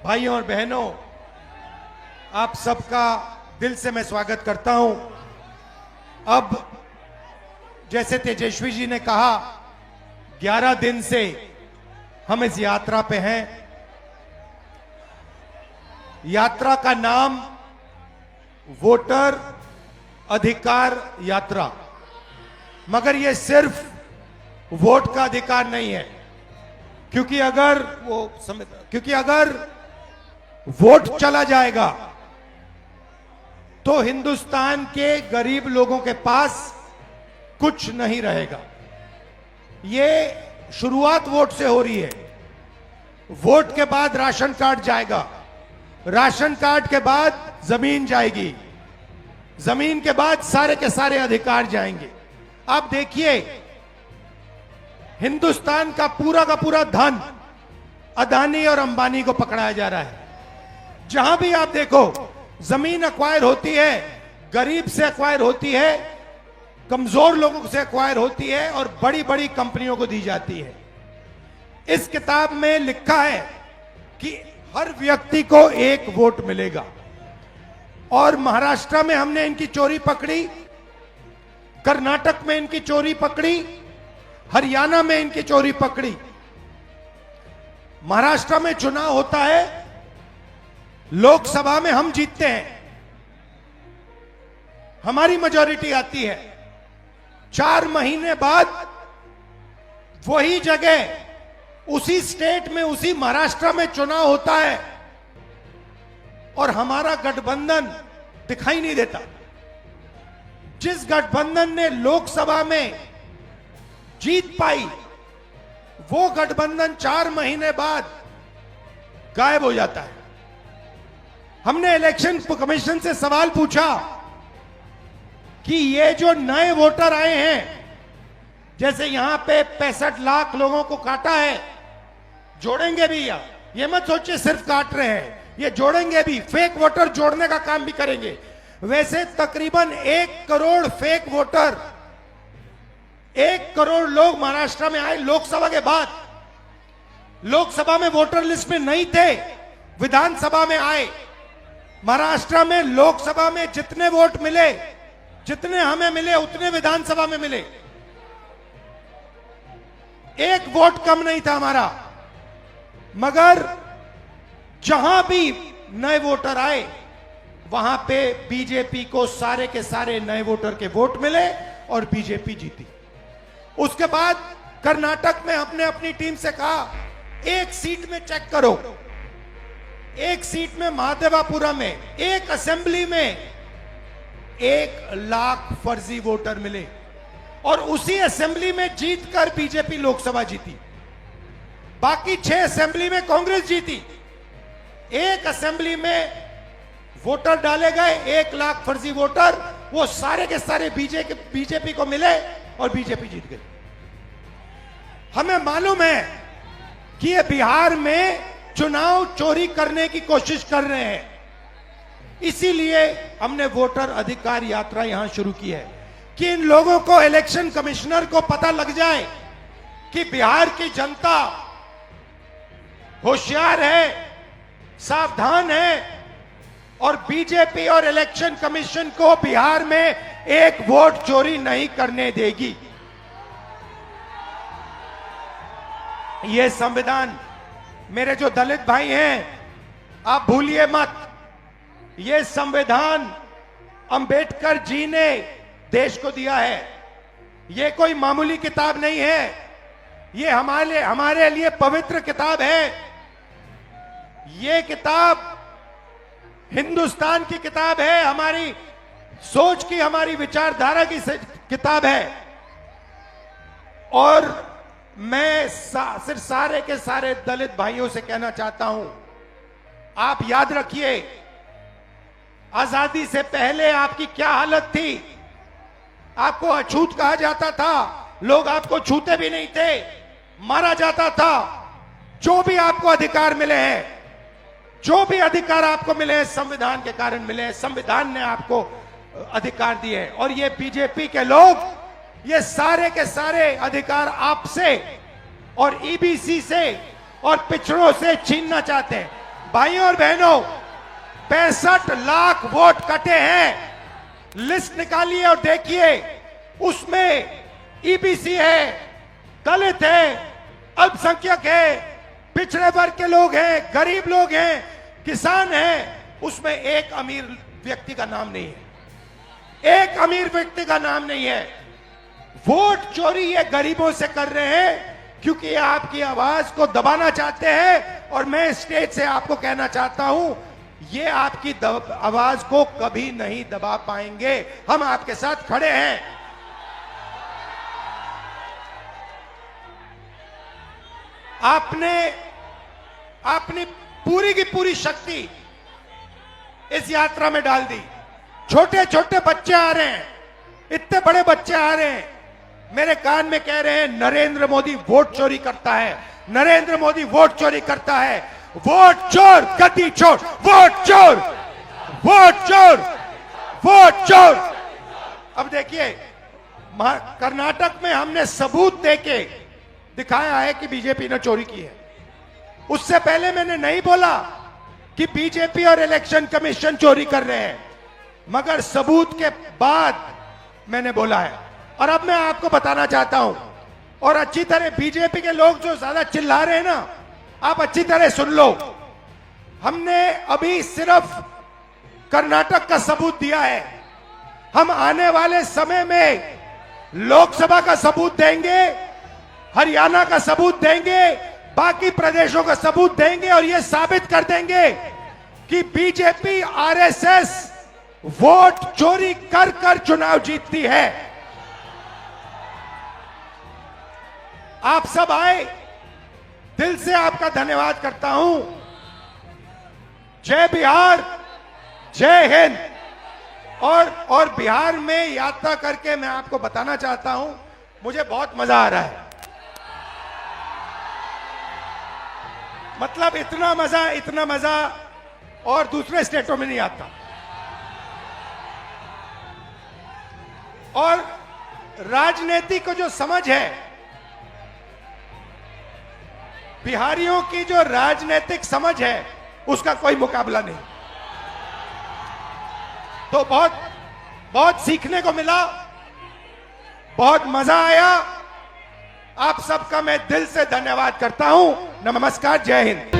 भाइयों और बहनों, आप सबका दिल से मैं स्वागत करता हूं। अब जैसे तेजस्वी जी ने कहा, 11 दिन से हम इस यात्रा पे हैं। यात्रा का नाम वोटर अधिकार यात्रा, मगर यह सिर्फ वोट का अधिकार नहीं है, क्योंकि अगर वोट चला जाएगा तो हिंदुस्तान के गरीब लोगों के पास कुछ नहीं रहेगा। ये शुरुआत वोट से हो रही है। वोट के बाद राशन कार्ड जाएगा, राशन कार्ड के बाद जमीन जाएगी, जमीन के बाद सारे के सारे अधिकार जाएंगे। आप देखिए, हिंदुस्तान का पूरा धन अदानी और अंबानी को पकड़ाया जा रहा है। जहां भी आप देखो, जमीन एक्वायर होती है, गरीब से एक्वायर होती है, कमजोर लोगों से एक्वायर होती है और बड़ी बड़ी कंपनियों को दी जाती है। इस किताब में लिखा है कि हर व्यक्ति को एक वोट मिलेगा। और महाराष्ट्र में हमने इनकी चोरी पकड़ी, कर्नाटक में इनकी चोरी पकड़ी, हरियाणा में इनकी चोरी पकड़ी। महाराष्ट्र में चुनाव होता है, लोकसभा में हम जीतते हैं, हमारी मेजॉरिटी आती है। 4 महीने बाद वही जगह, उसी स्टेट में, उसी महाराष्ट्र में चुनाव होता है और हमारा गठबंधन दिखाई नहीं देता। जिस गठबंधन ने लोकसभा में जीत पाई, वो गठबंधन 4 महीने बाद गायब हो जाता है। हमने इलेक्शन कमीशन से सवाल पूछा कि ये जो नए वोटर आए हैं, जैसे यहां पे 65 लाख लोगों को काटा है, जोड़ेंगे भी या ये मत सोचिए सिर्फ काट रहे हैं, ये जोड़ेंगे भी, फेक वोटर जोड़ने का काम भी करेंगे। वैसे तकरीबन 1 करोड़ फेक वोटर, 1 करोड़ लोग महाराष्ट्र में आए लोकसभा के बाद। लोकसभा में वोटर लिस्ट में नहीं थे, विधानसभा में आए। महाराष्ट्र में लोकसभा में जितने वोट मिले, जितने हमें मिले, उतने विधानसभा में मिले। 1 वोट कम नहीं था हमारा। मगर जहां भी नए वोटर आए, वहां पे बीजेपी को सारे के सारे नए वोटर के वोट मिले और बीजेपी जीती। उसके बाद कर्नाटक में हमने अपनी टीम से कहा, 1 सीट में चेक करो, 1 सीट में महादेवापुरम में, 1 असेंबली में 1 लाख फर्जी वोटर मिले और उसी असेंबली में जीतकर बीजेपी लोकसभा जीती। बाकी 6 असेंबली में कांग्रेस जीती। 1 असेंबली में वोटर डाले गए, 1 लाख फर्जी वोटर, वो सारे के सारे बीजेपी को मिले और बीजेपी जीत गई। हमें मालूम है कि ये बिहार में चुनाव चोरी करने की कोशिश कर रहे हैं, इसीलिए हमने वोटर अधिकार यात्रा यहां शुरू की है कि इन लोगों को, इलेक्शन कमिश्नर को पता लग जाए कि बिहार की जनता होशियार है, सावधान है और बीजेपी और इलेक्शन कमीशन को बिहार में 1 वोट चोरी नहीं करने देगी। यह संविधान, मेरे जो दलित भाई हैं, आप भूलिए मत, यह संविधान अंबेडकर जी ने देश को दिया है। यह कोई मामूली किताब नहीं है, यह हमारे लिए पवित्र किताब है। यह किताब हिंदुस्तान की किताब है, हमारी सोच की, हमारी विचारधारा की किताब है। और मैं सिर्फ सारे के सारे दलित भाइयों से कहना चाहता हूं, आप याद रखिए, आजादी से पहले आपकी क्या हालत थी। आपको अछूत कहा जाता था, लोग आपको छूते भी नहीं थे, मारा जाता था। जो भी आपको अधिकार मिले हैं, जो भी अधिकार आपको मिले हैं, संविधान के कारण मिले हैं। संविधान ने आपको अधिकार दिए हैं और ये बीजेपी के लोग ये सारे के सारे अधिकार आपसे और ईबीसी से और पिछड़ों से छीनना चाहते हैं। भाइयों और बहनों, 65 लाख वोट कटे हैं। लिस्ट निकालिए और देखिए, उसमें ईबीसी है, दलित है, अल्पसंख्यक है, पिछड़े वर्ग के लोग हैं, गरीब लोग हैं, किसान हैं। उसमें एक अमीर व्यक्ति का नाम नहीं है, एक अमीर व्यक्ति का नाम नहीं है। वोट चोरी ये गरीबों से कर रहे हैं क्योंकि ये आपकी आवाज को दबाना चाहते हैं। और मैं स्टेज से आपको कहना चाहता हूं, ये आपकी आवाज को कभी नहीं दबा पाएंगे। हम आपके साथ खड़े हैं। आपने अपनी पूरी की पूरी शक्ति इस यात्रा में डाल दी। छोटे छोटे बच्चे आ रहे हैं, इतने बड़े बच्चे आ रहे हैं, मेरे कान में कह रहे हैं नरेंद्र मोदी वोट चोरी करता है, नरेंद्र मोदी वोट चोरी करता है। वोट चोर, गद्दी चोर, वोट चोर, वोट चोर, वोट चोर। अब देखिए, कर्नाटक में हमने सबूत देके दिखाया है कि बीजेपी ने चोरी की है। उससे पहले मैंने नहीं बोला कि बीजेपी और इलेक्शन कमीशन चोरी कर रहे हैं, मगर सबूत के बाद मैंने बोला है। और अब मैं आपको बताना चाहता हूं, और अच्छी तरह बीजेपी के लोग जो ज्यादा चिल्ला रहे हैं ना, आप अच्छी तरह सुन लो। हमने अभी सिर्फ कर्नाटक का सबूत दिया है, हम आने वाले समय में लोकसभा का सबूत देंगे, हरियाणा का सबूत देंगे, बाकी प्रदेशों का सबूत देंगे और यह साबित कर देंगे कि बीजेपी आरएसएस वोट चोरी कर कर चुनाव जीतती है। आप सब आए, दिल से आपका धन्यवाद करता हूं। जय बिहार, जय हिंद। और बिहार में यात्रा करके मैं आपको बताना चाहता हूं, मुझे बहुत मजा आ रहा है। मतलब इतना मजा और दूसरे स्टेटों में नहीं आता। और राजनीति को जो समझ है, बिहारियों की जो राजनीतिक समझ है, उसका कोई मुकाबला नहीं। तो बहुत सीखने को मिला, बहुत मजा आया। आप सबका मैं दिल से धन्यवाद करता हूं। नमस्कार, जय हिंद।